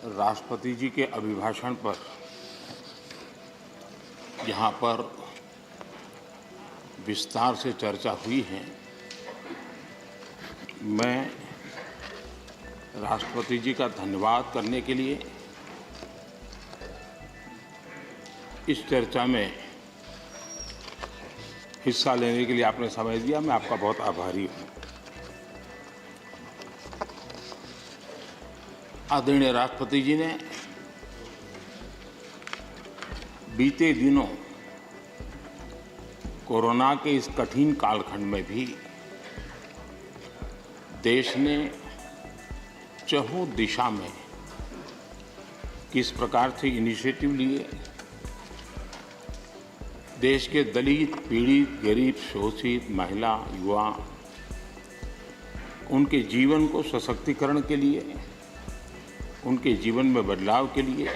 राष्ट्रपति जी के अभिभाषण पर यहाँ पर विस्तार से चर्चा हुई है। मैं राष्ट्रपति जी का धन्यवाद करने के लिए इस चर्चा में हिस्सा लेने के लिए आपने समय दिया, मैं आपका बहुत आभारी हूँ। आदरणीय राष्ट्रपति जी ने बीते दिनों कोरोना के इस कठिन कालखंड में भी देश ने चहुं दिशा में किस प्रकार से इनिशिएटिव लिए, देश के दलित, पीड़ित, गरीब, शोषित, महिला, युवा, उनके जीवन को सशक्तिकरण के लिए, उनके जीवन में बदलाव के लिए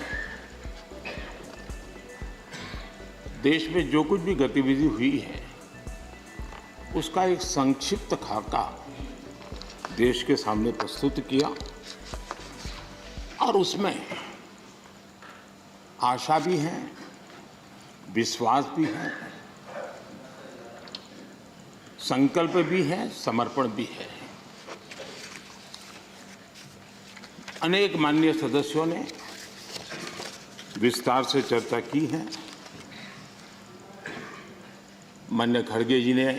देश में जो कुछ भी गतिविधि हुई है उसका एक संक्षिप्त खाका देश के सामने प्रस्तुत किया और उसमें आशा भी है, विश्वास भी है, संकल्प भी है, समर्पण भी है। अनेक माननीय सदस्यों ने विस्तार से चर्चा की है। माननीय खड़गे जी ने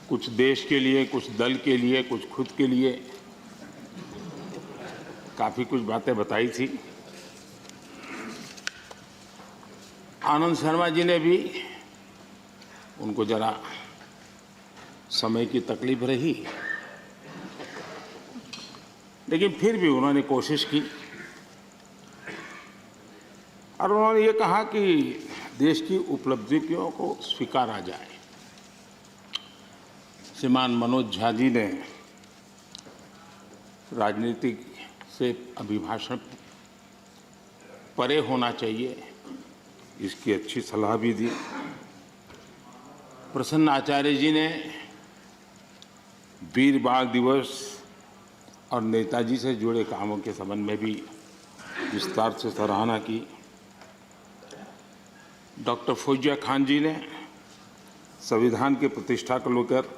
कुछ देश के लिए, कुछ दल के लिए, कुछ खुद के लिए काफी कुछ बातें बताई थी। आनंद शर्मा जी ने भी, उनको जरा समय की तकलीफ रही, लेकिन फिर भी उन्होंने कोशिश की और उन्होंने ये कहा कि देश की उपलब्धियों को स्वीकारा जाए। श्रीमान मनोज झा जी ने राजनीति से अभिभाषण परे होना चाहिए, इसकी अच्छी सलाह भी दी। प्रसन्न आचार्य जी ने वीर बाल दिवस और नेताजी से जुड़े कामों के संबंध में भी विस्तार से सराहना की। डॉक्टर फौजिया खान जी ने संविधान की प्रतिष्ठा को लेकर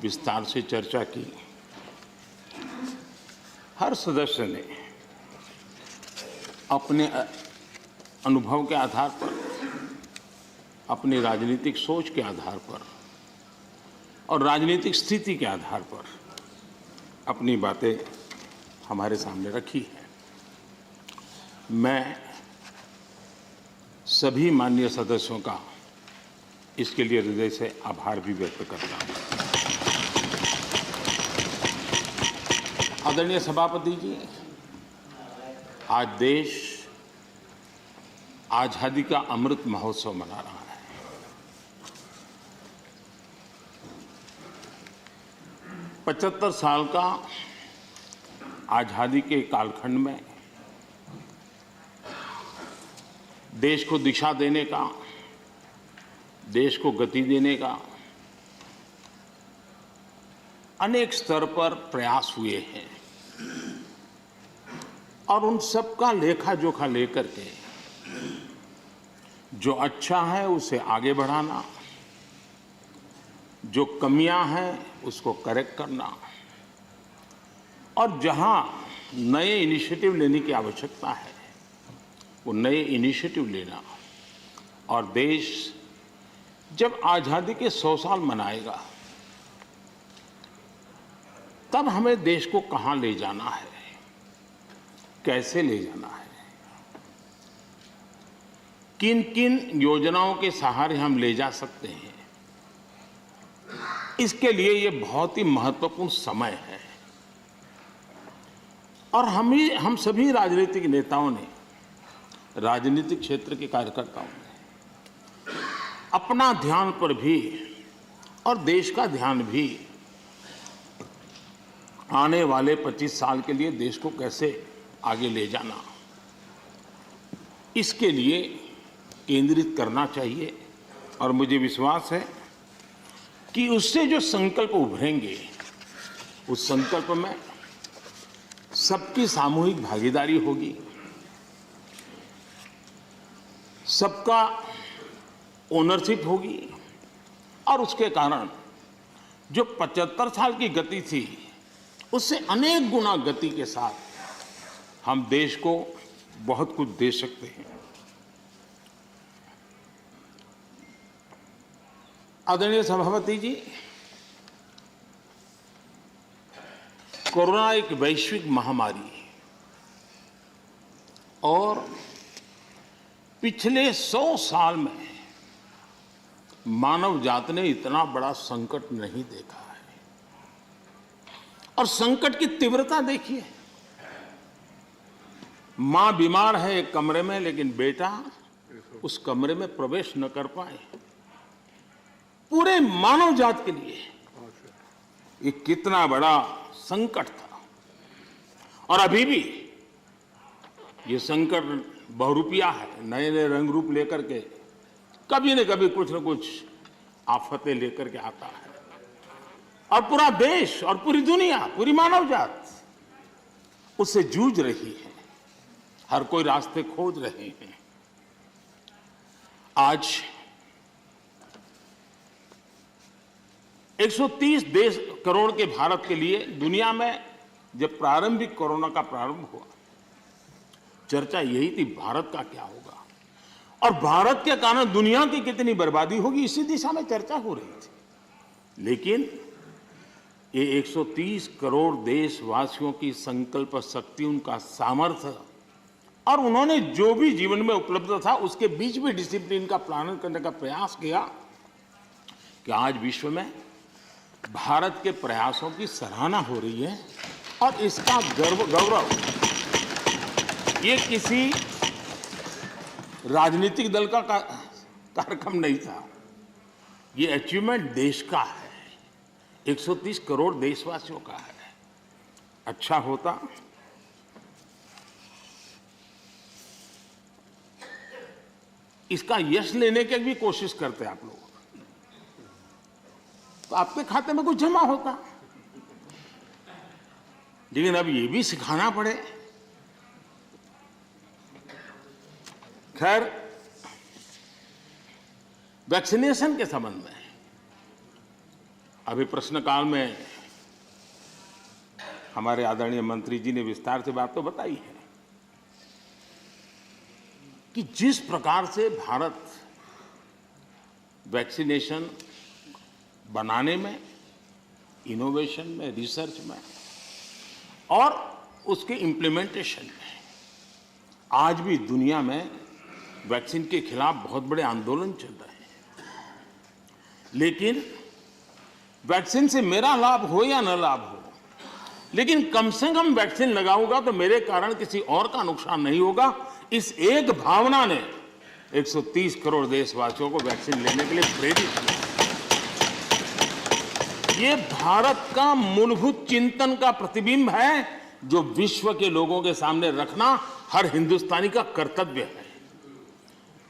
विस्तार से चर्चा की। हर सदस्य ने अपने अनुभव के आधार पर, अपनी राजनीतिक सोच के आधार पर और राजनीतिक स्थिति के आधार पर अपनी बातें हमारे सामने रखी है। मैं सभी माननीय सदस्यों का इसके लिए हृदय से आभार भी व्यक्त करता हूं। आदरणीय सभापति जी, आज देश आजादी का अमृत महोत्सव मना रहा है। पचहत्तर साल का आजादी के कालखंड में देश को दिशा देने का, देश को गति देने का अनेक स्तर पर प्रयास हुए हैं और उन सब का लेखा जोखा लेकर के जो अच्छा है उसे आगे बढ़ाना, जो कमियां हैं उसको करेक्ट करना और जहां नए इनिशिएटिव लेने की आवश्यकता है वो नए इनिशिएटिव लेना। और देश जब आजादी के 100 साल मनाएगा तब हमें देश को कहां ले जाना है, कैसे ले जाना है, किन किन योजनाओं के सहारे हम ले जा सकते हैं, इसके लिए ये बहुत ही महत्वपूर्ण समय है। और हम सभी राजनीतिक नेताओं ने, राजनीतिक क्षेत्र के कार्यकर्ताओं ने अपना ध्यान पर भी और देश का ध्यान भी आने वाले 25 साल के लिए देश को कैसे आगे ले जाना, इसके लिए केंद्रित करना चाहिए। और मुझे विश्वास है कि उससे जो संकल्प उभरेंगे उस संकल्प में सबकी सामूहिक भागीदारी होगी, सबका ओनरशिप होगी और उसके कारण जो 75 साल की गति थी उससे अनेक गुना गति के साथ हम देश को बहुत कुछ दे सकते हैं। आदरणीय सभापति जी, कोरोना एक वैश्विक महामारी है और पिछले 100 साल में मानव जात ने इतना बड़ा संकट नहीं देखा है। और संकट की तीव्रता देखिए, मां बीमार है एक कमरे में, लेकिन बेटा उस कमरे में प्रवेश न कर पाए। पूरे मानव जात के लिए ये कितना बड़ा संकट था। और अभी भी ये संकट बहुरूपिया है, नए नए रंग रूप लेकर के कभी न कभी कुछ न कुछ आफतें लेकर के आता है। और पूरा देश और पूरी दुनिया, पूरी मानव जात उससे जूझ रही है। हर कोई रास्ते खोज रहे हैं। आज 130 करोड़ के भारत के लिए दुनिया में जब प्रारंभिक कोरोना का प्रारंभ हुआ, चर्चा यही थी भारत का क्या होगा और भारत के कारण दुनिया की कितनी बर्बादी होगी, इसी दिशा में चर्चा हो रही थी। लेकिन ये 130 करोड़ देशवासियों की संकल्प शक्ति, उनका सामर्थ्य और उन्होंने जो भी जीवन में उपलब्ध था उसके बीच में डिसिप्लिन का पालन करने का प्रयास किया कि आज विश्व में भारत के प्रयासों की सराहना हो रही है। और इसका गौरव ये किसी राजनीतिक दल का कार्यक्रम नहीं था, ये अचीवमेंट देश का है, 130 करोड़ देशवासियों का है। अच्छा होता इसका यश लेने की भी कोशिश करते आप लोग, तो आपके खाते में कुछ जमा होता। लेकिन अब ये भी सिखाना पड़े। खैर, वैक्सीनेशन के संबंध में अभी प्रश्नकाल में हमारे आदरणीय मंत्री जी ने विस्तार से बात तो बताई है कि जिस प्रकार से भारत वैक्सीनेशन बनाने में, इनोवेशन में, रिसर्च में और उसके इम्प्लीमेंटेशन में आज भी दुनिया में वैक्सीन के खिलाफ बहुत बड़े आंदोलन चल रहे हैं। लेकिन वैक्सीन से मेरा लाभ हो या न लाभ हो, लेकिन कम से कम वैक्सीन लगाऊंगा तो मेरे कारण किसी और का नुकसान नहीं होगा। इस एक भावना ने 130 करोड़ देशवासियों को वैक्सीन लेने के लिए प्रेरित किया। ये भारत का मूलभूत चिंतन का प्रतिबिंब है जो विश्व के लोगों के सामने रखना हर हिंदुस्तानी का कर्तव्य है।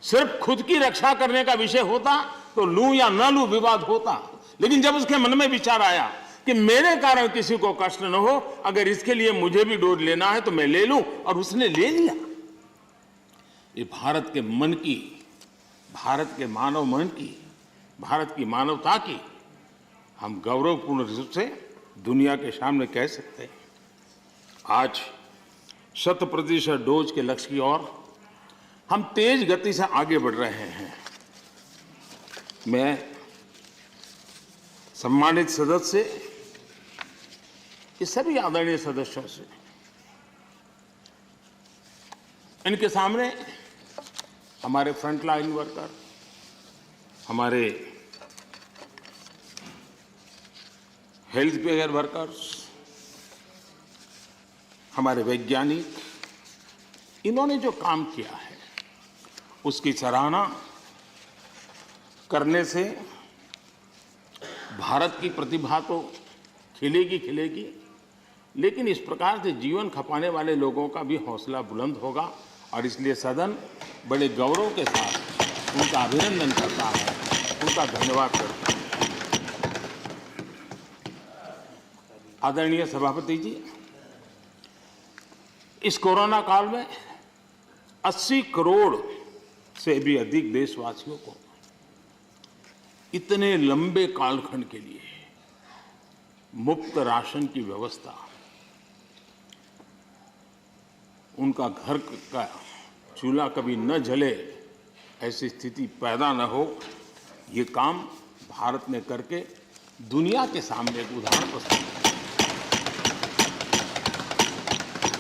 सिर्फ खुद की रक्षा करने का विषय होता तो लूं या न लूं विवाद होता, लेकिन जब उसके मन में विचार आया कि मेरे कारण किसी को कष्ट न हो, अगर इसके लिए मुझे भी डोज लेना है तो मैं ले लूं, और उसने ले लिया। ये भारत के मन की, भारत के मानव मन की, भारत की मानवता की हम गौरवपूर्ण रूप से दुनिया के सामने कह सकते हैं। आज 100% डोज के लक्ष्य की ओर हम तेज गति से आगे बढ़ रहे हैं। मैं सम्मानित सदस्य, इस सभी आदरणीय सदस्यों से, इनके सामने हमारे फ्रंटलाइन वर्कर, हमारे हेल्थ केयर वर्कर्स, हमारे वैज्ञानिक, इन्होंने जो काम किया है उसकी सराहना करने से भारत की प्रतिभा तो खिलेगी खिलेगी, लेकिन इस प्रकार से जीवन खपाने वाले लोगों का भी हौसला बुलंद होगा। और इसलिए सदन बड़े गौरव के साथ उनका अभिनंदन करता है, उनका धन्यवाद करता है। आदरणीय सभापति जी, इस कोरोना काल में 80 करोड़ से भी अधिक देशवासियों को इतने लंबे कालखंड के लिए मुफ्त राशन की व्यवस्था, उनका घर का चूल्हा कभी न जले, ऐसी स्थिति पैदा न हो, ये काम भारत ने करके दुनिया के सामने एक उदाहरण प्रस्तुत किया।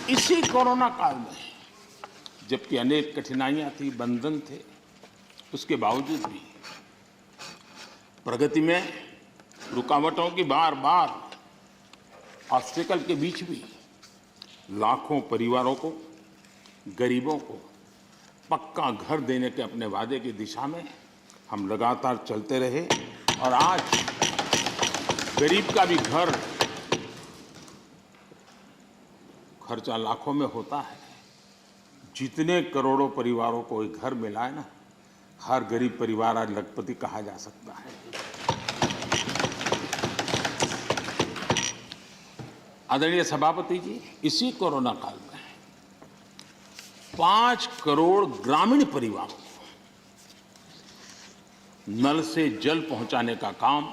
इसी कोरोना काल में जबकि अनेक कठिनाइयां थी, बंधन थे, उसके बावजूद भी प्रगति में रुकावटों की बार ऑब्स्टेकल के बीच भी लाखों परिवारों को, गरीबों को पक्का घर देने के अपने वादे की दिशा में हम लगातार चलते रहे और आज गरीब का भी घर खर्चा लाखों में होता है। जितने करोड़ों परिवारों को एक घर मिला है ना, हर गरीब परिवार आज लखपति कहा जा सकता है। आदरणीय सभापति जी, इसी कोरोना काल में 5 करोड़ ग्रामीण परिवारों को नल से जल पहुंचाने का काम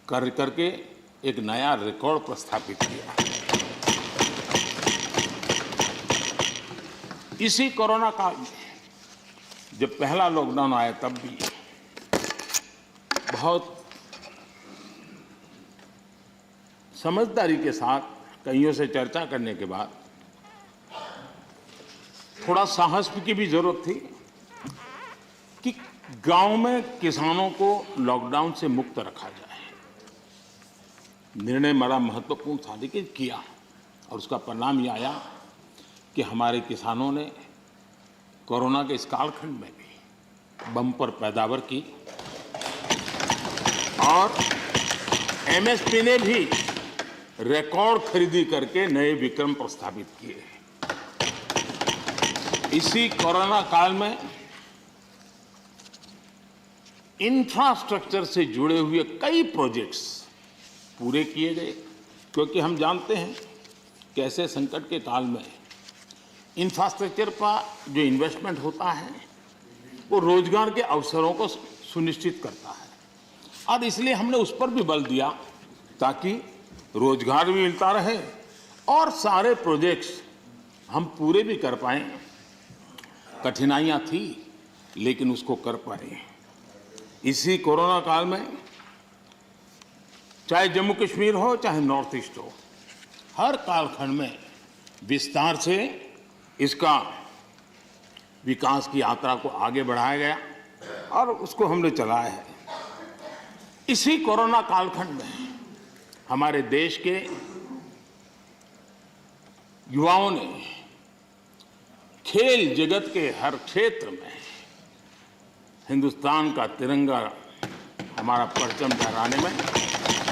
करके एक नया रिकॉर्ड प्रस्थापित किया। इसी कोरोना काल में जब पहला लॉकडाउन आया तब भी बहुत समझदारी के साथ कईयों से चर्चा करने के बाद थोड़ा साहस की भी जरूरत थी कि गांव में किसानों को लॉकडाउन से मुक्त रखा जाए। निर्णय बड़ा महत्वपूर्ण था, लेकिन किया और उसका परिणाम ये आया कि हमारे किसानों ने कोरोना के इस कालखंड में भी बम्पर पैदावार की और एमएसपी ने भी रिकॉर्ड खरीदी करके नए विक्रम प्रस्थापित किए। इसी कोरोना काल में इंफ्रास्ट्रक्चर से जुड़े हुए कई प्रोजेक्ट्स पूरे किए गए, क्योंकि हम जानते हैं कि ऐसे संकट के काल में इंफ्रास्ट्रक्चर पर जो इन्वेस्टमेंट होता है वो रोजगार के अवसरों को सुनिश्चित करता है और इसलिए हमने उस पर भी बल दिया ताकि रोजगार भी मिलता रहे और सारे प्रोजेक्ट्स हम पूरे भी कर पाए। कठिनाइयां थी लेकिन उसको कर पाए। इसी कोरोना काल में चाहे जम्मू कश्मीर हो चाहे नॉर्थ ईस्ट हो, हर कालखंड में विस्तार से इसका विकास की यात्रा को आगे बढ़ाया गया और उसको हमने चलाया है। इसी कोरोना कालखंड में हमारे देश के युवाओं ने खेल जगत के हर क्षेत्र में हिंदुस्तान का तिरंगा, हमारा परचम फहराने में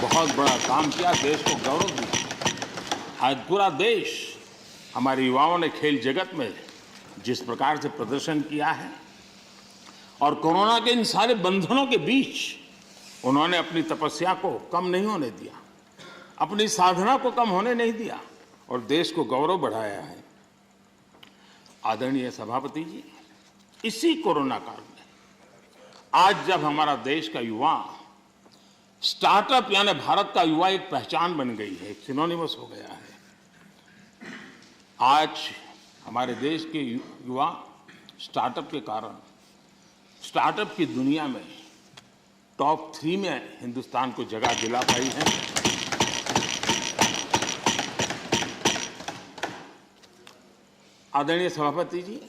बहुत बड़ा काम किया, देश को गौरव दिया। आज पूरा देश, हमारे युवाओं ने खेल जगत में जिस प्रकार से प्रदर्शन किया है और कोरोना के इन सारे बंधनों के बीच उन्होंने अपनी तपस्या को कम नहीं होने दिया, अपनी साधना को कम होने नहीं दिया और देश को गौरव बढ़ाया है। आदरणीय सभापति जी, इसी कोरोना काल में आज जब हमारा देश का युवा स्टार्टअप यानी भारत का युवा एक पहचान बन गई है, एक सिनोनिमस हो गया है। आज हमारे देश के युवा स्टार्टअप के कारण स्टार्टअप की दुनिया में टॉप 3 में हिंदुस्तान को जगह दिला पाई है। आदरणीय सभापति जी,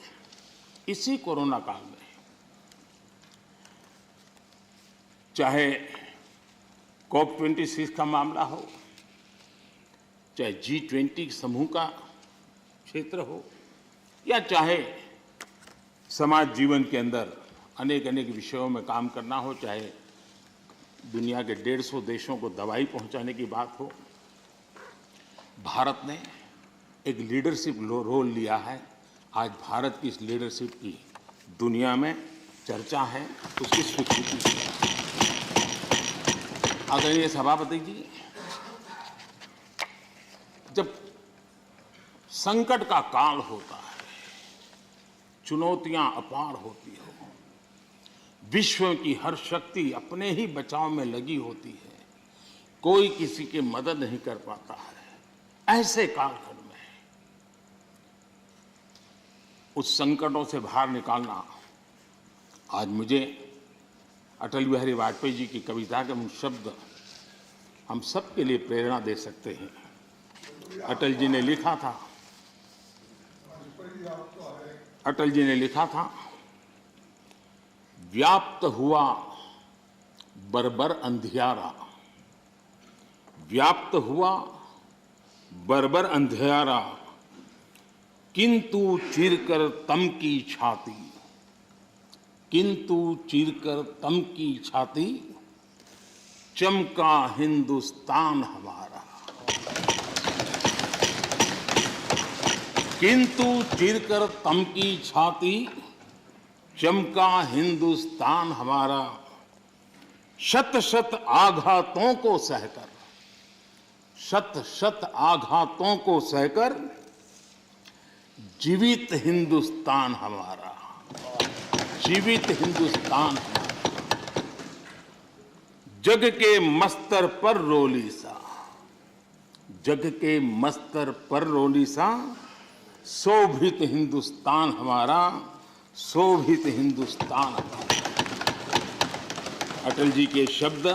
इसी कोरोना काल में चाहे COP26 का मामला हो, चाहे G20 समूह का क्षेत्र हो या चाहे समाज जीवन के अंदर अनेक विषयों में काम करना हो, चाहे दुनिया के 150 देशों को दवाई पहुंचाने की बात हो, भारत ने एक लीडरशिप रोल लिया है। आज भारत की इस लीडरशिप की दुनिया में चर्चा है, उसकी स्वीकृति है। आदरणीय सभापति जी, जब संकट का काल होता है, चुनौतियां अपार होती हो, विश्व की हर शक्ति अपने ही बचाव में लगी होती है, कोई किसी की मदद नहीं कर पाता है। ऐसे कालखंड में उस संकटों से बाहर निकालना, आज मुझे अटल बिहारी वाजपेयी जी की कविता के उन शब्द हम सबके लिए प्रेरणा दे सकते हैं। अटल जी ने लिखा था, व्याप्त हुआ बर्बर अंधियारा, व्याप्त हुआ बर्बर अंधियारा, किंतु चीरकर तम की छाती, किंतु चीरकर तम की छाती, चमका हिंदुस्तान हमारा। किंतु चीरकर तम की छाती, चमका हिंदुस्तान हमारा, शत शत आघातों को सहकर, शत शत आघातों को सहकर, जीवित हिंदुस्तान हमारा, जीवित हिंदुस्तान हमारा। जग के मस्तर पर रोली सा, जग के मस्तर पर रोली सा, शोभित हिंदुस्तान हमारा, शोभित हिंदुस्तान हमारा। अटल जी के शब्द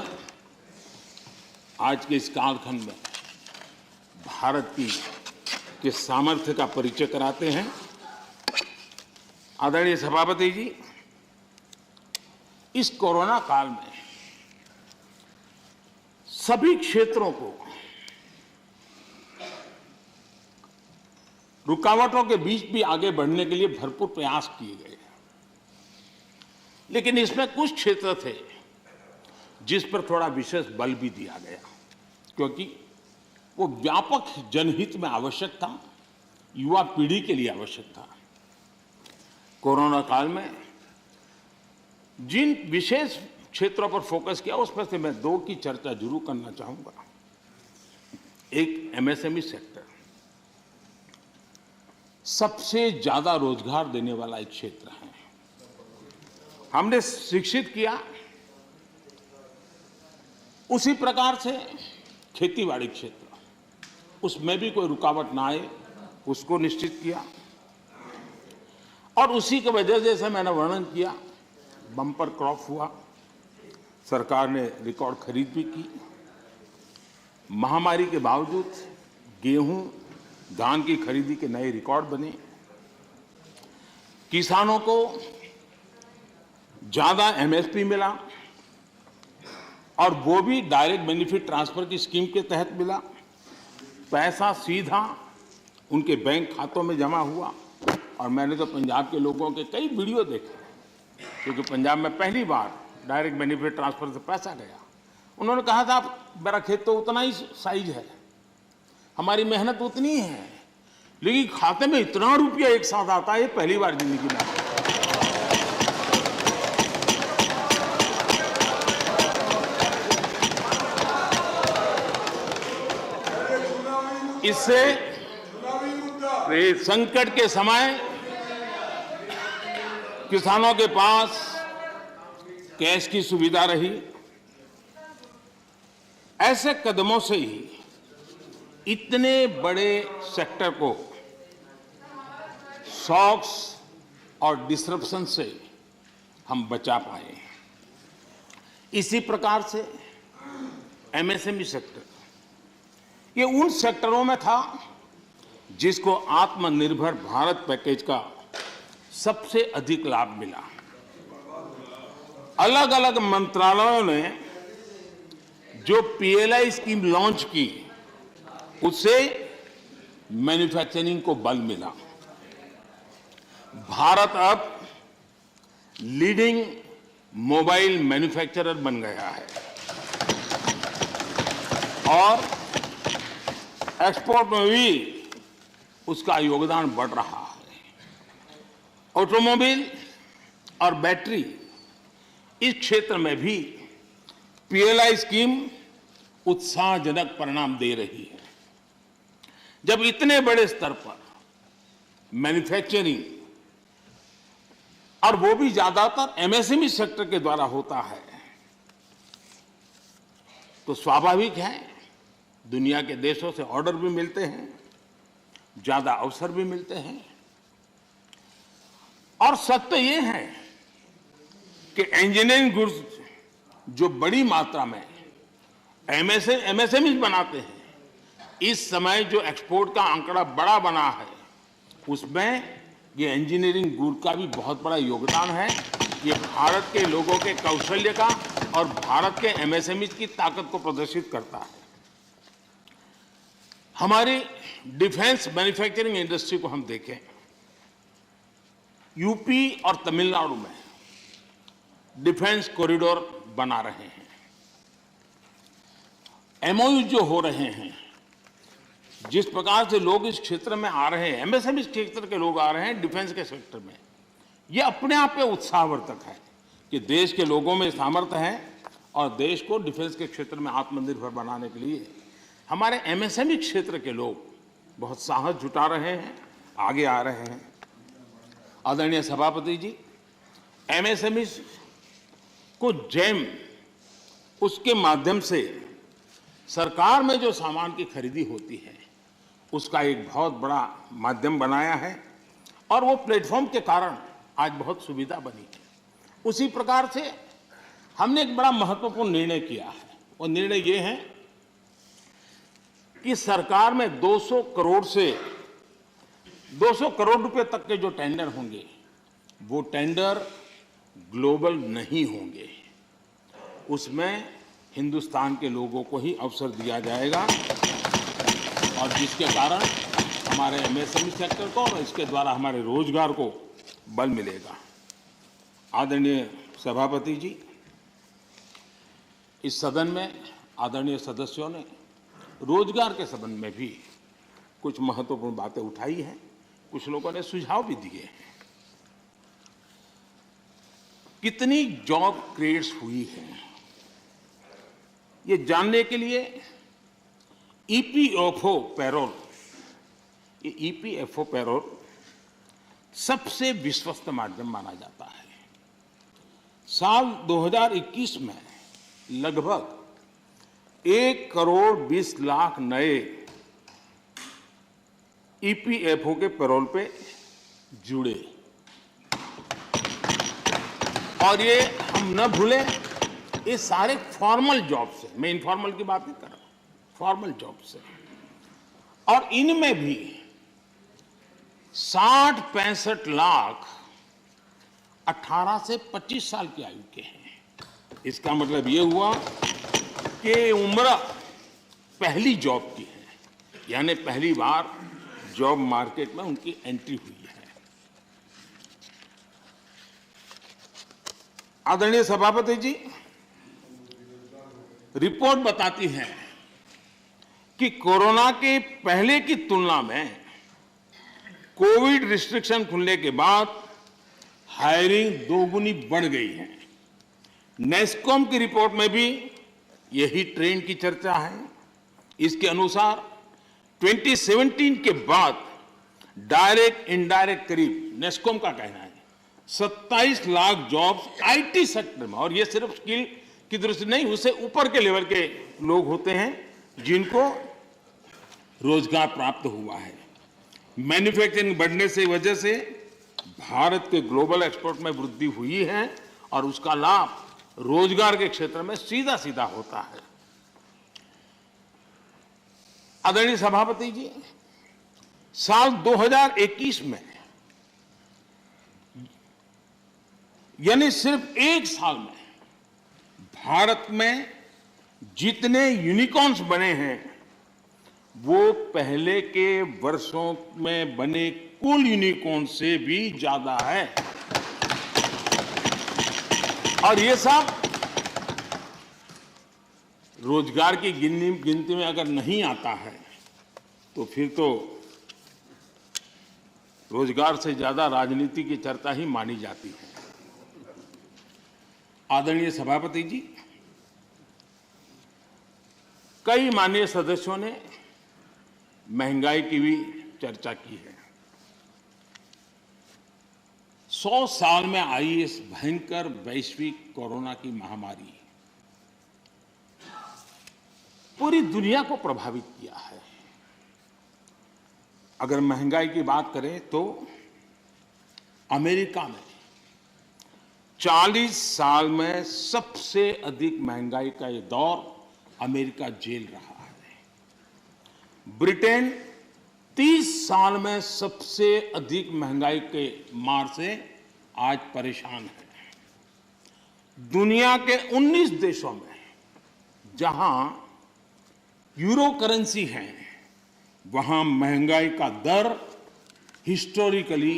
आज के इस कालखंड में भारत के सामर्थ्य का परिचय कराते हैं। आदरणीय सभापति जी, इस कोरोना काल में सभी क्षेत्रों को रुकावटों के बीच भी आगे बढ़ने के लिए भरपूर प्रयास किए गए, लेकिन इसमें कुछ क्षेत्र थे जिस पर थोड़ा विशेष बल भी दिया गया, क्योंकि वो व्यापक जनहित में आवश्यक था, युवा पीढ़ी के लिए आवश्यक था। कोरोना काल में जिन विशेष क्षेत्रों पर फोकस किया, उसमें से मैं दो की चर्चा जरूर करना चाहूंगा। एक एमएसएमई सेक्टर, सबसे ज्यादा रोजगार देने वाला एक क्षेत्र है। हमने शिक्षित किया, उसी प्रकार से खेतीबाड़ी क्षेत्र, उसमें भी कोई रुकावट ना आए उसको निश्चित किया, और उसी की वजह से जैसे मैंने वर्णन किया, बम्पर क्रॉप हुआ, सरकार ने रिकॉर्ड खरीद भी की। महामारी के बावजूद गेहूं, धान की खरीदी के नए रिकॉर्ड बने। किसानों को ज्यादा एमएसपी मिला, और वो भी डायरेक्ट बेनिफिट ट्रांसफर की स्कीम के तहत मिला। पैसा सीधा उनके बैंक खातों में जमा हुआ। और मैंने तो पंजाब के लोगों के कई वीडियो देखे, क्योंकि पंजाब में पहली बार डायरेक्ट बेनिफिट ट्रांसफर से पैसा गया। उन्होंने कहा था, मेरा खेत तो उतना ही साइज है, हमारी मेहनत उतनी है, लेकिन खाते में इतना रुपया एक साथ आता है, ये पहली बार जिंदगी में। इससे संकट के समय किसानों के पास कैश की सुविधा रही। ऐसे कदमों से ही इतने बड़े सेक्टर को शॉक्स और डिसरप्शन से हम बचा पाए। इसी प्रकार से एमएसएमई सेक्टर, ये उन सेक्टरों में था जिसको आत्मनिर्भर भारत पैकेज का सबसे अधिक लाभ मिला। अलग अलग मंत्रालयों ने जो पीएलआई स्कीम लॉन्च की, उससे मैन्युफैक्चरिंग को बल मिला। भारत अब लीडिंग मोबाइल मैन्युफैक्चरर बन गया है, और एक्सपोर्ट में भी उसका योगदान बढ़ रहा है। ऑटोमोबाइल और बैटरी, इस क्षेत्र में भी पीएलआई स्कीम उत्साहजनक परिणाम दे रही है। जब इतने बड़े स्तर पर मैन्युफैक्चरिंग, और वो भी ज्यादातर एमएसएमई सेक्टर के द्वारा होता है, तो स्वाभाविक है दुनिया के देशों से ऑर्डर भी मिलते हैं, ज्यादा अवसर भी मिलते हैं। और सत्य ये है कि इंजीनियरिंग गुड्स जो बड़ी मात्रा में एमएसएमई बनाते हैं, इस समय जो एक्सपोर्ट का आंकड़ा बड़ा बना है, उसमें ये इंजीनियरिंग गुड का भी बहुत बड़ा योगदान है। ये भारत के लोगों के कौशल्य का और भारत के एमएसएमई की ताकत को प्रदर्शित करता है। हमारी डिफेंस मैन्युफैक्चरिंग इंडस्ट्री को हम देखें, यूपी और तमिलनाडु में डिफेंस कॉरिडोर बना रहे हैं, एमओयू जो हो रहे हैं, जिस प्रकार से लोग इस क्षेत्र में आ रहे हैं, एमएसएमई क्षेत्र के लोग आ रहे हैं डिफेंस के सेक्टर में, ये अपने आप में उत्साहवर्धक है कि देश के लोगों में सामर्थ्य है और देश को डिफेंस के क्षेत्र में आत्मनिर्भर बनाने के लिए हमारे एमएसएमई क्षेत्र के लोग बहुत साहस जुटा रहे हैं, आगे आ रहे हैं। आदरणीय सभापति जी, एमएसएमई को जेम, उसके माध्यम से सरकार में जो सामान की खरीदी होती है, उसका एक बहुत बड़ा माध्यम बनाया है और वो प्लेटफॉर्म के कारण आज बहुत सुविधा बनी है। उसी प्रकार से हमने एक बड़ा महत्वपूर्ण निर्णय किया है। वो निर्णय ये है कि सरकार में 200 करोड़ रुपए तक के जो टेंडर होंगे, वो टेंडर ग्लोबल नहीं होंगे, उसमें हिंदुस्तान के लोगों को ही अवसर दिया जाएगा और जिसके कारण हमारे एमएसएमई सेक्टर को और इसके द्वारा हमारे रोजगार को बल मिलेगा। आदरणीय सभापति जी, इस सदन में आदरणीय सदस्यों ने रोजगार के संबंध में भी कुछ महत्वपूर्ण बातें उठाई हैं, कुछ लोगों ने सुझाव भी दिए हैं। कितनी जॉब क्रिएट्स हुई है, ये जानने के लिए ईपीएफओ पैरोल, ये ईपीएफओ पैरोल सबसे विश्वस्त माध्यम माना जाता है। साल 2021 में लगभग 1 करोड़ 20 लाख नए ईपीएफओ के पैरोल पे जुड़े, और ये हम न भूलें, ये सारे फॉर्मल जॉब से, मैं इनफॉर्मल की बात नहीं कर रहा, फॉर्मल जॉब से, और इनमें भी 60-65 लाख 18 से 25 साल की आयु के हैं। इसका मतलब ये हुआ कि उम्र पहली जॉब की है, यानी पहली बार जॉब मार्केट में उनकी एंट्री हुई है। आदरणीय सभापति जी, रिपोर्ट बताती है कि कोरोना के पहले की तुलना में कोविड रिस्ट्रिक्शन खुलने के बाद हायरिंग दोगुनी बढ़ गई है। नेस्कॉम की रिपोर्ट में भी यही ट्रेंड की चर्चा है। इसके अनुसार 2017 के बाद डायरेक्ट इनडायरेक्ट करीब, नेस्कॉम का कहना है, 27 लाख जॉब्स आईटी सेक्टर में, और ये सिर्फ स्किल की दृष्टि नहीं, उससे ऊपर के लेवल के लोग होते हैं जिनको रोजगार प्राप्त हुआ है। मैन्युफैक्चरिंग बढ़ने से वजह से भारत के ग्लोबल एक्सपोर्ट में वृद्धि हुई है और उसका लाभ रोजगार के क्षेत्र में सीधा सीधा होता है। आदरणीय सभापति जी, साल 2021 में, यानी सिर्फ एक साल में, भारत में जितने यूनिकॉर्न्स बने हैं वो पहले के वर्षों में बने कुल यूनिकॉर्न से भी ज्यादा है। और ये सब रोजगार की गिनती में अगर नहीं आता है तो फिर तो रोजगार से ज्यादा राजनीति की चर्चा ही मानी जाती है। आदरणीय सभापति जी, कई माननीय सदस्यों ने महंगाई की भी चर्चा की है। 100 साल में आई इस भयंकर वैश्विक कोरोना की महामारी पूरी दुनिया को प्रभावित किया है। अगर महंगाई की बात करें तो अमेरिका में 40 साल में सबसे अधिक महंगाई का ये दौर अमेरिका झेल रहा है। ब्रिटेन 30 साल में सबसे अधिक महंगाई के मार से आज परेशान है। दुनिया के 19 देशों में जहां यूरो करेंसी है, वहां महंगाई का दर हिस्टोरिकली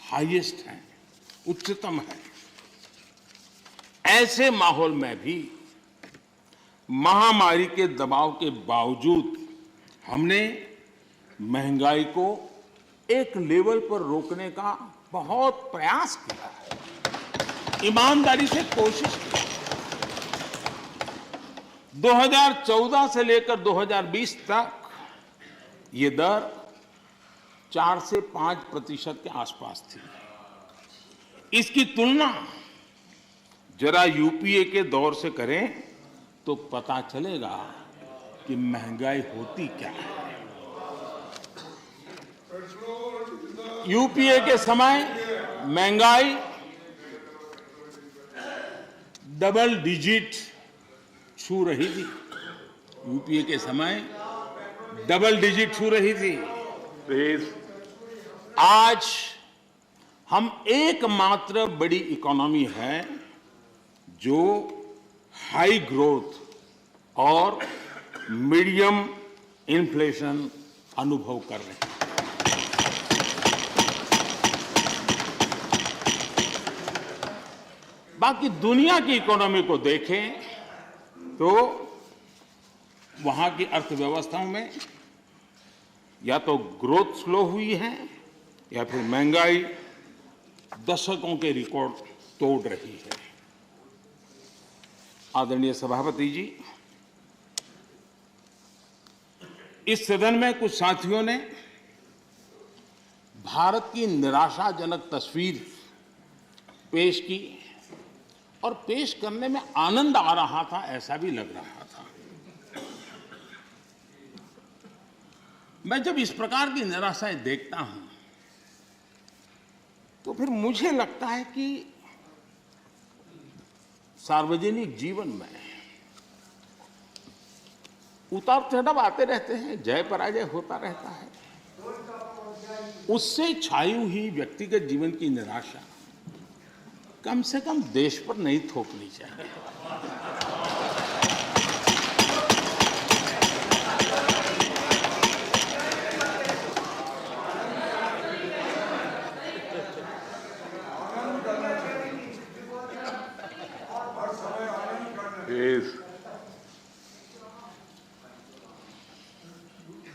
हाईएस्ट है, उच्चतम है। ऐसे माहौल में भी महामारी के दबाव के बावजूद हमने महंगाई को एक लेवल पर रोकने का बहुत प्रयास किया है, ईमानदारी से कोशिश की। 2014 से लेकर 2020 तक ये दर 4 से 5% के आसपास थी। इसकी तुलना जरा यूपीए के दौर से करें तो पता चलेगा कि महंगाई होती क्या है। यूपीए के समय महंगाई डबल डिजिट छू रही थी। यूपीए के समय डबल डिजिट छू रही थी। आज हम एकमात्र बड़ी इकोनॉमी है जो हाई ग्रोथ और मीडियम इन्फ्लेशन अनुभव कर रहे हैं। बाकी दुनिया की इकोनॉमी को देखें तो वहां की अर्थव्यवस्थाओं में या तो ग्रोथ स्लो हुई है या फिर महंगाई दशकों के रिकॉर्ड तोड़ रही है। आदरणीय सभापति जी, इस सदन में कुछ साथियों ने भारत की निराशाजनक तस्वीर पेश की और पेश करने में आनंद आ रहा था, ऐसा भी लग रहा था। मैं जब इस प्रकार की निराशाएं देखता हूं तो फिर मुझे लगता है कि सार्वजनिक जीवन में उतार चढ़ाव आते रहते हैं, जय पराजय होता रहता है। उससे छाई हुई व्यक्तिगत जीवन की निराशा कम से कम देश पर नहीं थोपनी चाहिए।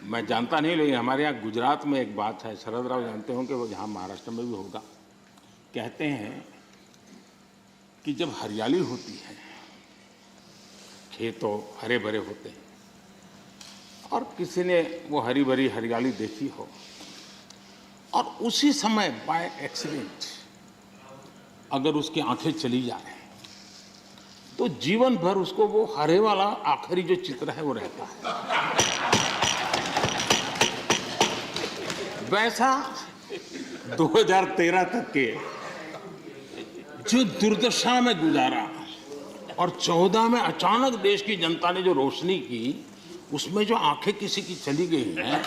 मैं जानता नहीं, लेकिन हमारे यहाँ गुजरात में एक बात है, शरद राव जानते होंगे, वो यहाँ महाराष्ट्र में भी होगा। कहते हैं कि जब हरियाली होती है, खेतों हरे भरे होते हैं और किसी ने वो हरी भरी हरियाली देखी हो और उसी समय बाय एक्सीडेंट अगर उसकी आंखें चली जाए तो जीवन भर उसको वो हरे वाला आखिरी जो चित्र है वो रहता है। वैसा 2013 तक के जो दुर्दशा में गुजारा और 14 में अचानक देश की जनता ने जो रोशनी की, उसमें जो आंखें किसी की चली गई हैं,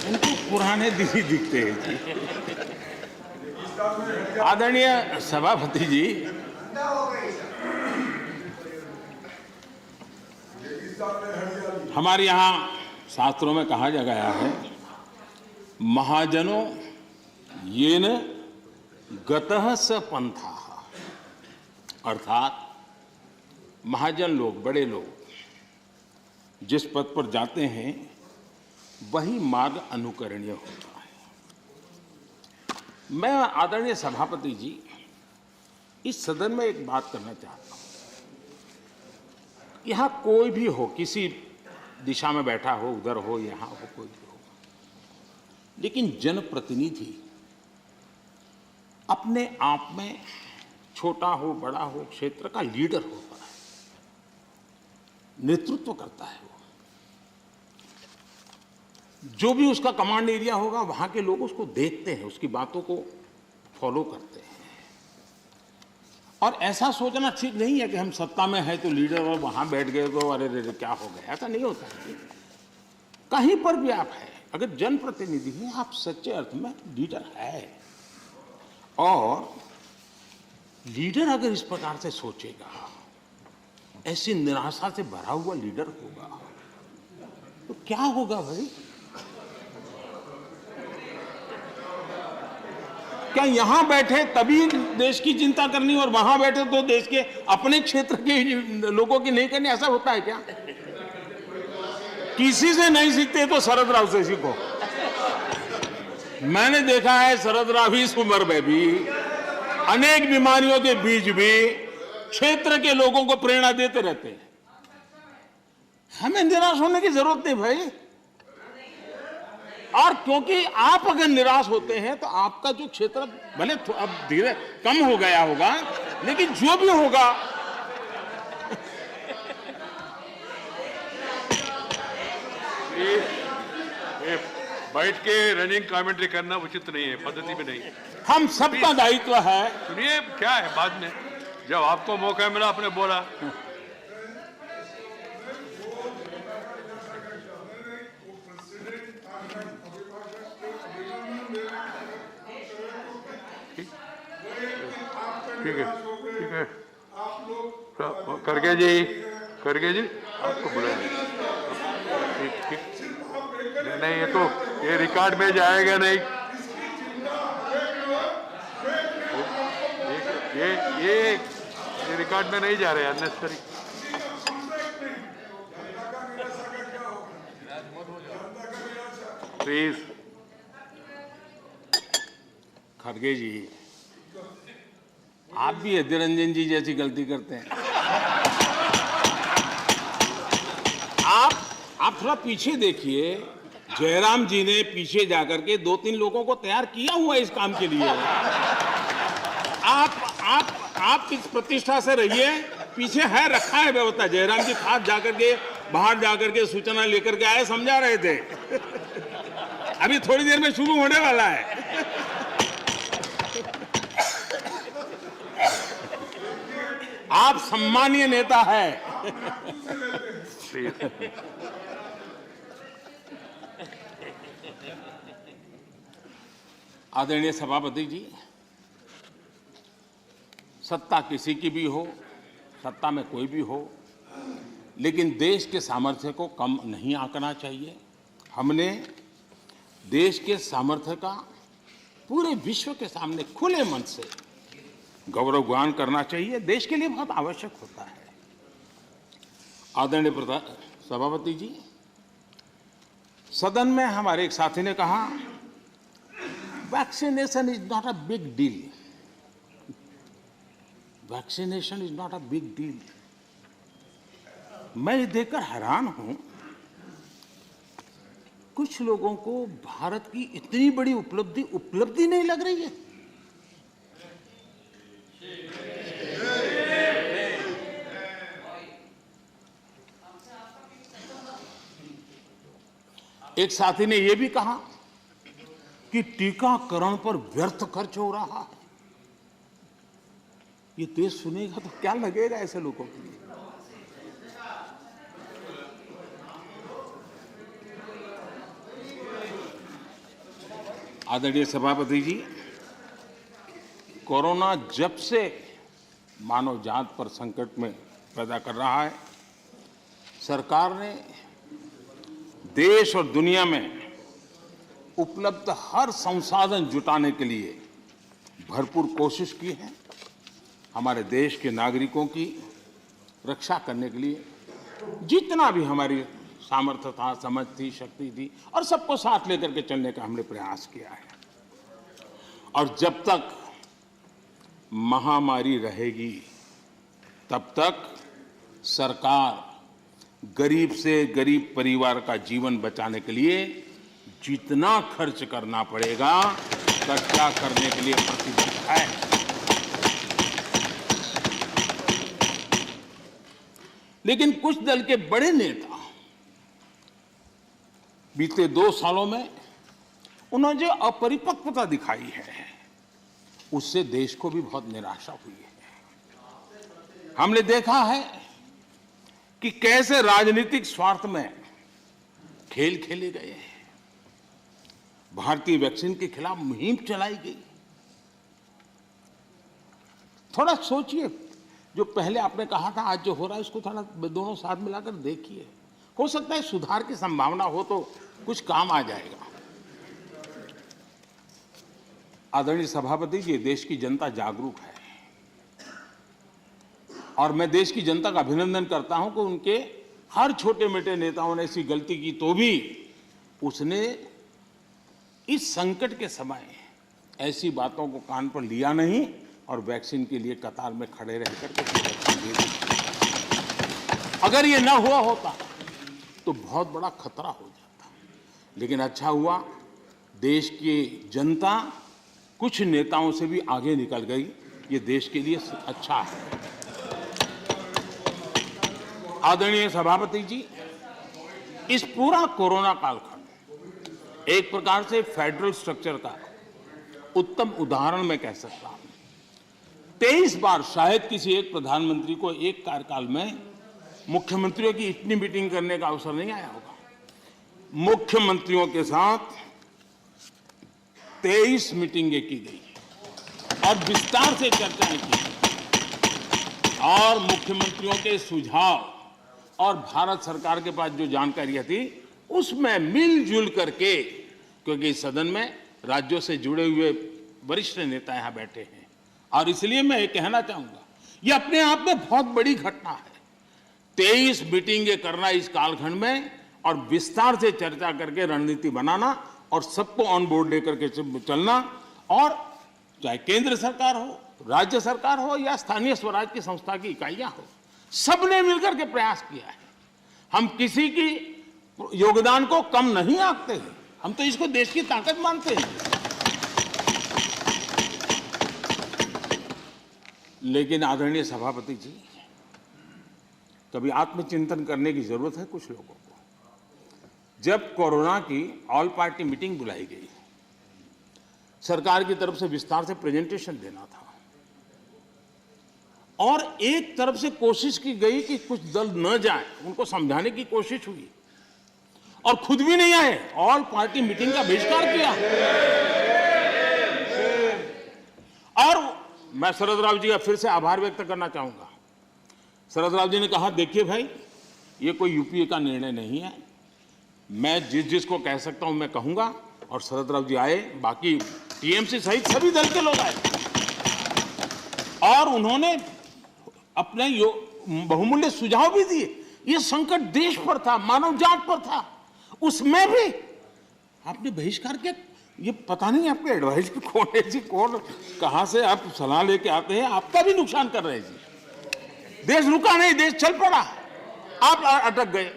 उनको पुराने दिन ही दिखते हैं जी। आदरणीय सभापति जी, हमारे यहाँ शास्त्रों में कहा गया है, महाजनों येन गतः स पंथाः, अर्थात महाजन लोग, बड़े लोग जिस पथ पर जाते हैं वही मार्ग अनुकरणीय होता है। मैं आदरणीय सभापति जी इस सदन में एक बात करना चाहता हूं। यहां कोई भी हो, किसी दिशा में बैठा हो, उधर हो, यहां हो, कोई भी हो, लेकिन जनप्रतिनिधि अपने आप में छोटा हो बड़ा हो क्षेत्र का लीडर होता है, नेतृत्व करता है। वो जो भी उसका कमांड एरिया होगा वहां के लोग उसको देखते हैं, उसकी बातों को फॉलो करते हैं। और ऐसा सोचना ठीक नहीं है कि हम सत्ता में है तो लीडर और वहां बैठ गए तो अरे रे क्या हो गया, ऐसा नहीं होता है। कहीं पर भी आप है, अगर जनप्रतिनिधि हैं आप सच्चे अर्थ में लीडर है। और लीडर अगर इस प्रकार से सोचेगा, ऐसी निराशा से भरा हुआ लीडर होगा तो क्या होगा भाई? क्या यहां बैठे तभी देश की चिंता करनी और वहां बैठे तो देश के अपने क्षेत्र के लोगों की नहीं करनी, ऐसा होता है क्या? किसी से नहीं सीखते तो शरद राव से सीखो। मैंने देखा है शरद राव इस उम्र में भी अनेक बीमारियों के बीच भी क्षेत्र के लोगों को प्रेरणा देते रहते हैं। हमें निराश होने की जरूरत नहीं भाई। और क्योंकि आप अगर निराश होते हैं तो आपका जो क्षेत्र भले अब धीरे कम हो गया होगा, लेकिन जो भी होगा ये बैठ के रनिंग कमेंट्री करना उचित नहीं है, पद्धति में नहीं। हम सबका दायित्व है। सुनिए क्या है, बाद में जब आपको मौका मिला आपने बोला। ठीक है, ठीक है, करके जी आपको बुलाया। ठीक ठीक, नहीं ये तो ये रिकॉर्ड में जाएगा नहीं। ये रिकॉर्ड में नहीं जा रहे, अननेसेसरी। प्लीज। खड़गे जी, आप भी अधीर रंजन जी जैसी गलती करते हैं। आप थोड़ा पीछे देखिए, जयराम जी ने पीछे जाकर के 2-3 लोगों को तैयार किया हुआ है इस काम के लिए। आप इस प्रतिष्ठा से रहिए, पीछे है रखा है व्यवस्था। जयराम जी खास जाकर के बाहर जाकर के सूचना लेकर के आए, समझा रहे थे। अभी थोड़ी देर में शुरू होने वाला है। आप सम्मानीय नेता है। आदरणीय सभापति जी, सत्ता किसी की भी हो, सत्ता में कोई भी हो, लेकिन देश के सामर्थ्य को कम नहीं आंकना चाहिए। हमने देश के सामर्थ्य का पूरे विश्व के सामने खुले मन से गौरवगान करना चाहिए, देश के लिए बहुत आवश्यक होता है। आदरणीय सभापति जी, सदन में हमारे एक साथी ने कहा vaccination is not a big deal. Vaccination is not a big deal. मैं ये देखकर हैरान हूं, कुछ लोगों को भारत की इतनी बड़ी उपलब्धि नहीं लग रही है। एक साथी ने यह भी कहा कि टीकाकरण पर व्यर्थ खर्च हो रहा है। ये देश सुनेगा तो क्या लगेगा ऐसे लोगों के लिए? आदरणीय सभापति जी, कोरोना जब से मानव जात पर संकट में पैदा कर रहा है, सरकार ने देश और दुनिया में उपलब्ध हर संसाधन जुटाने के लिए भरपूर कोशिश की है। हमारे देश के नागरिकों की रक्षा करने के लिए जितना भी हमारी सामर्थ्य था, समझ थी, शक्ति थी, और सबको साथ लेकर के चलने का हमने प्रयास किया है। और जब तक महामारी रहेगी तब तक सरकार गरीब से गरीब परिवार का जीवन बचाने के लिए जितना खर्च करना पड़ेगा कच्चा करने के लिए प्रतिबद्ध है। लेकिन कुछ दल के बड़े नेता बीते 2 सालों में उन्होंने जो अपरिपक्वता दिखाई है उससे देश को भी बहुत निराशा हुई है। हमने देखा है कि कैसे राजनीतिक स्वार्थ में खेल खेले गए हैं। भारतीय वैक्सीन के खिलाफ मुहिम चलाई गई। थोड़ा सोचिए, जो पहले आपने कहा था आज जो हो रहा है उसको थोड़ा दोनों साथ मिलाकर देखिए। हो सकता है सुधार की संभावना हो तो कुछ काम आ जाएगा। आदरणीय सभापति जी, देश की जनता जागरूक है और मैं देश की जनता का अभिनंदन करता हूं कि उनके हर छोटे मोटे नेताओं ने ऐसी गलती की तो भी उसने इस संकट के समय ऐसी बातों को कान पर लिया नहीं और वैक्सीन के लिए कतार में खड़े रहकर के वैक्सीन दे दी। अगर ये ना हुआ होता तो बहुत बड़ा खतरा हो जाता। लेकिन अच्छा हुआ, देश की जनता कुछ नेताओं से भी आगे निकल गई। ये देश के लिए अच्छा है। आदरणीय सभापति जी, इस पूरा कोरोना कालखंड एक प्रकार से फेडरल स्ट्रक्चर का उत्तम उदाहरण मैं कह सकता हूं। 23 बार शायद किसी एक प्रधानमंत्री को एक कार्यकाल में मुख्यमंत्रियों की इतनी मीटिंग करने का अवसर नहीं आया होगा। मुख्यमंत्रियों के साथ 23 मीटिंगें की गई और विस्तार से चर्चाएं की और मुख्यमंत्रियों के सुझाव और भारत सरकार के पास जो जानकारियां थी उसमें मिलजुल करके, क्योंकि इस सदन में राज्यों से जुड़े हुए वरिष्ठ नेता यहां बैठे हैं और इसलिए मैं ये कहना चाहूंगा, ये अपने आप में बहुत बड़ी घटना है। 23 मीटिंगें करना इस कालखंड में और विस्तार से चर्चा करके रणनीति बनाना और सबको ऑन बोर्ड लेकर के चलना, और चाहे केंद्र सरकार हो, राज्य सरकार हो या स्थानीय स्वराज की संस्था की इकाइयां हो, सबने मिलकर के प्रयास किया है। हम किसी की योगदान को कम नहीं आंकते हैं, हम तो इसको देश की ताकत मानते हैं। लेकिन आदरणीय सभापति जी, कभी आत्मचिंतन करने की जरूरत है कुछ लोगों को। जब कोरोना की ऑल पार्टी मीटिंग बुलाई गई, सरकार की तरफ से विस्तार से प्रेजेंटेशन देना था और एक तरफ से कोशिश की गई कि कुछ दल न जाए, उनको समझाने की कोशिश हुई और खुद भी नहीं आए, ऑल पार्टी मीटिंग का बहिष्कार किया। और मैं शरद राव जी का फिर से आभार व्यक्त करना चाहूंगा। शरद राव जी ने कहा, देखिए भाई, ये कोई यूपीए का निर्णय नहीं है, मैं जिसको कह सकता हूं मैं कहूंगा। और शरद राव जी आए, बाकी टीएमसी सहित सभी दल के लोग आए और उन्होंने अपने बहुमूल्य सुझाव भी दिए। ये संकट देश पर था, मानव जात पर था, उसमें भी आपने बहिष्कार किया। ये पता नहीं आपके एडवाइजर कौन है जी, कौन कहां से आप सलाह लेके आते हैं, आपका भी नुकसान कर रहे हैं जी। देश रुका नहीं, देश चल पड़ा, आप अटक गए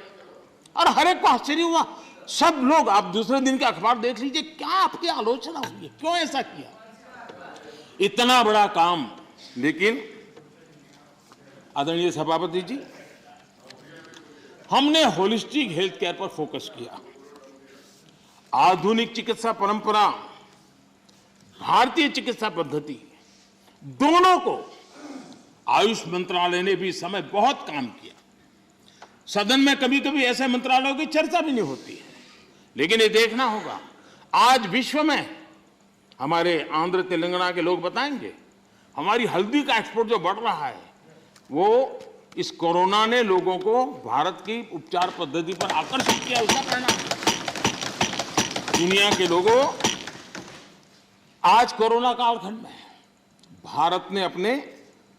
और हर एक को आश्चर्य हुआ। सब लोग, आप दूसरे दिन के अखबार देख लीजिए, क्या आपकी आलोचना हुई है, क्यों ऐसा किया, इतना बड़ा काम। लेकिन आदरणीय सभापति जी, हमने होलिस्टिक हेल्थ केयर पर फोकस किया। आधुनिक चिकित्सा परंपरा, भारतीय चिकित्सा पद्धति, दोनों को आयुष मंत्रालय ने भी समय बहुत काम किया। सदन में कभी कभी ऐसे मंत्रालयों की चर्चा भी नहीं होती है, लेकिन ये देखना होगा, आज विश्व में हमारे आंध्र तेलंगाना के लोग बताएंगे, हमारी हल्दी का एक्सपोर्ट जो बढ़ रहा है, वो इस कोरोना ने लोगों को भारत की उपचार पद्धति पर आकर्षित किया, उसका परिणाम है। दुनिया के लोगों, आज कोरोना कालखंड में भारत ने अपने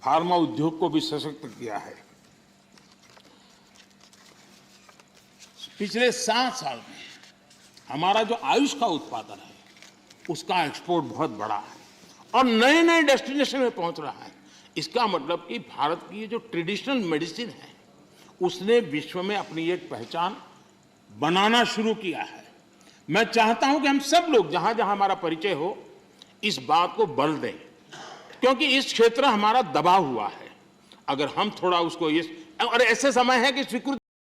फार्मा उद्योग को भी सशक्त किया है। पिछले 7 साल में हमारा जो आयुष का उत्पादन है, उसका एक्सपोर्ट बहुत बड़ा है और नए नए डेस्टिनेशन में पहुंच रहा है। इसका मतलब कि भारत की जो ट्रेडिशनल मेडिसिन है, उसने विश्व में अपनी एक पहचान बनाना शुरू किया है। मैं चाहता हूं कि हम सब लोग जहां जहां हमारा परिचय हो इस बात को बल दें, क्योंकि इस क्षेत्र हमारा दबा हुआ है। अगर हम थोड़ा उसको और ऐसे समय है कि स्वीकृति